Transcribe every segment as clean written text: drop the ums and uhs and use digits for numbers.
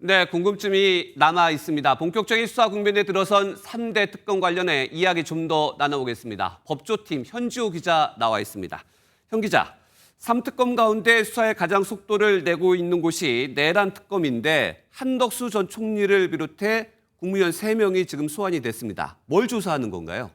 네, 궁금증이 남아 있습니다. 본격적인 수사 국면에 들어선 3대 특검 관련해 이야기 좀 더 나눠보겠습니다. 법조팀 현지호 기자 나와 있습니다. 현 기자, 3특검 가운데 수사에 가장 속도를 내고 있는 곳이 내란 특검인데 한덕수 전 총리를 비롯해 국무위원 3명이 지금 소환이 됐습니다. 뭘 조사하는 건가요?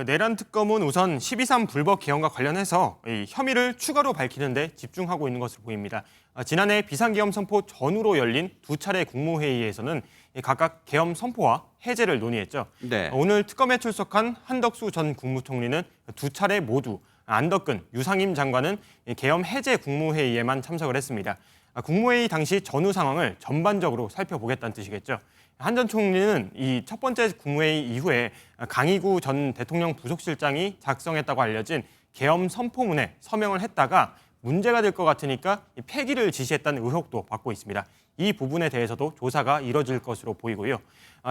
내란 특검은 우선 12.3 불법 개헌과 관련해서 이 혐의를 추가로 밝히는 데 집중하고 있는 것으로 보입니다. 지난해 비상계엄 선포 전후로 열린 두 차례 국무회의에서는 각각 계엄 선포와 해제를 논의했죠. 네. 오늘 특검에 출석한 한덕수 전 국무총리는 두 차례 모두, 안덕근, 유상임 장관은 계엄 해제 국무회의에만 참석을 했습니다. 국무회의 당시 전후 상황을 전반적으로 살펴보겠다는 뜻이겠죠. 한 전 총리는 이 첫 번째 국무회의 이후에 강희구 전 대통령 부속실장이 작성했다고 알려진 계엄 선포문에 서명을 했다가 문제가 될 것 같으니까 폐기를 지시했다는 의혹도 받고 있습니다. 이 부분에 대해서도 조사가 이뤄질 것으로 보이고요.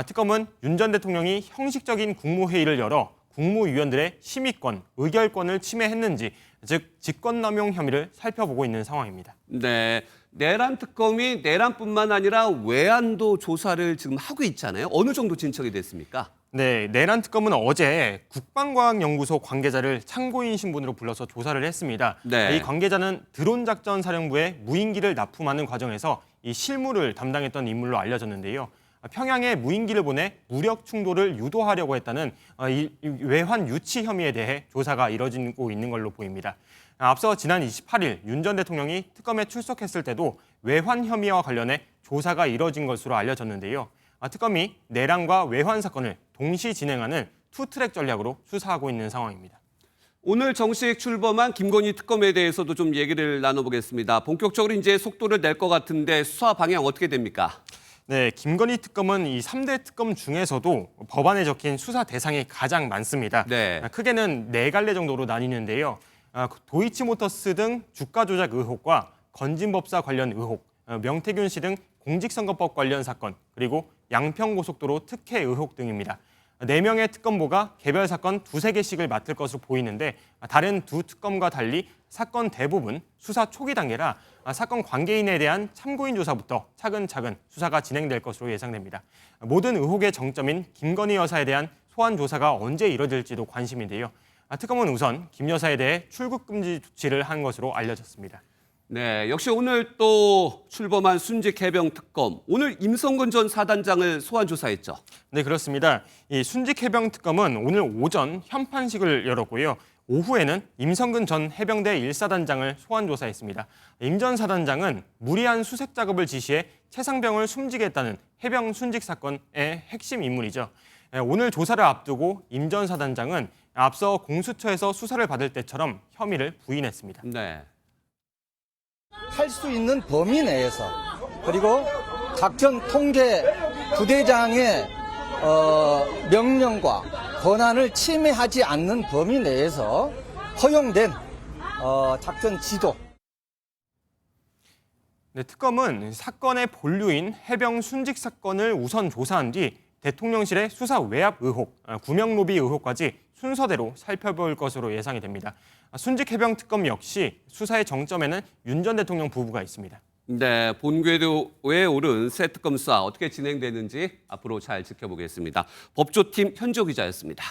특검은 윤 전 대통령이 형식적인 국무회의를 열어 국무위원들의 심의권, 의결권을 침해했는지, 즉 직권남용 혐의를 살펴보고 있는 상황입니다. 네, 내란 특검이 내란뿐만 아니라 외환도 조사를 지금 하고 있잖아요. 어느 정도 진척이 됐습니까? 네, 내란 특검은 어제 국방과학연구소 관계자를 참고인 신분으로 불러서 조사를 했습니다. 네. 이 관계자는 드론작전사령부에 무인기를 납품하는 과정에서 이 실무를 담당했던 인물로 알려졌는데요. 평양에 무인기를 보내 무력 충돌을 유도하려고 했다는 이 외환 유치 혐의에 대해 조사가 이뤄지고 있는 걸로 보입니다. 앞서 지난 28일 윤 전 대통령이 특검에 출석했을 때도 외환 혐의와 관련해 조사가 이뤄진 것으로 알려졌는데요. 특검이 내란과 외환 사건을 동시 진행하는 투트랙 전략으로 수사하고 있는 상황입니다. 오늘 정식 출범한 김건희 특검에 대해서도 좀 얘기를 나눠보겠습니다. 본격적으로 이제 속도를 낼 것 같은데 수사 방향 어떻게 됩니까? 네, 김건희 특검은 이 3대 특검 중에서도 법안에 적힌 수사 대상이 가장 많습니다. 네. 크게는 4갈래 정도로 나뉘는데요. 도이치모터스 등 주가 조작 의혹과 건진법사 관련 의혹, 명태균 씨 등 공직선거법 관련 사건, 그리고 양평고속도로 특혜 의혹 등입니다. 4명의 특검보가 개별 사건 2~3개씩을 맡을 것으로 보이는데 다른 두 특검과 달리 사건 대부분 수사 초기 단계라 사건 관계인에 대한 참고인 조사부터 차근차근 수사가 진행될 것으로 예상됩니다. 모든 의혹의 정점인 김건희 여사에 대한 소환 조사가 언제 이뤄질지도 관심인데요. 특검은 우선 김 여사에 대해 출국 금지 조치를 한 것으로 알려졌습니다. 네, 역시 오늘 또 출범한 순직 해병 특검. 오늘 임성근 전 사단장을 소환 조사했죠. 네, 그렇습니다. 이 순직 해병 특검은 오늘 오전 현판식을 열었고요. 오후에는 임성근 전 해병대 1사단장을 소환 조사했습니다. 임 전 사단장은 무리한 수색 작업을 지시해 최상병을 숨지게 했다는 해병 순직 사건의 핵심 인물이죠. 오늘 조사를 앞두고 임 전 사단장은 앞서 공수처에서 수사를 받을 때처럼 혐의를 부인했습니다. 네. 할 수 있는 범위 내에서, 그리고 작전 통제 부대장의 명령과 권한을 침해하지 않는 범위 내에서 허용된 작전 지도. 네, 특검은 사건의 본류인 해병 순직 사건을 우선 조사한 뒤 대통령실의 수사 외압 의혹, 구명 로비 의혹까지 순서대로 살펴볼 것으로 예상이 됩니다. 순직 해병 특검 역시 수사의 정점에는 윤 전 대통령 부부가 있습니다. 네, 본궤도에 오른 새 특검 수사 어떻게 진행되는지 앞으로 잘 지켜보겠습니다. 법조팀 현지호 기자였습니다.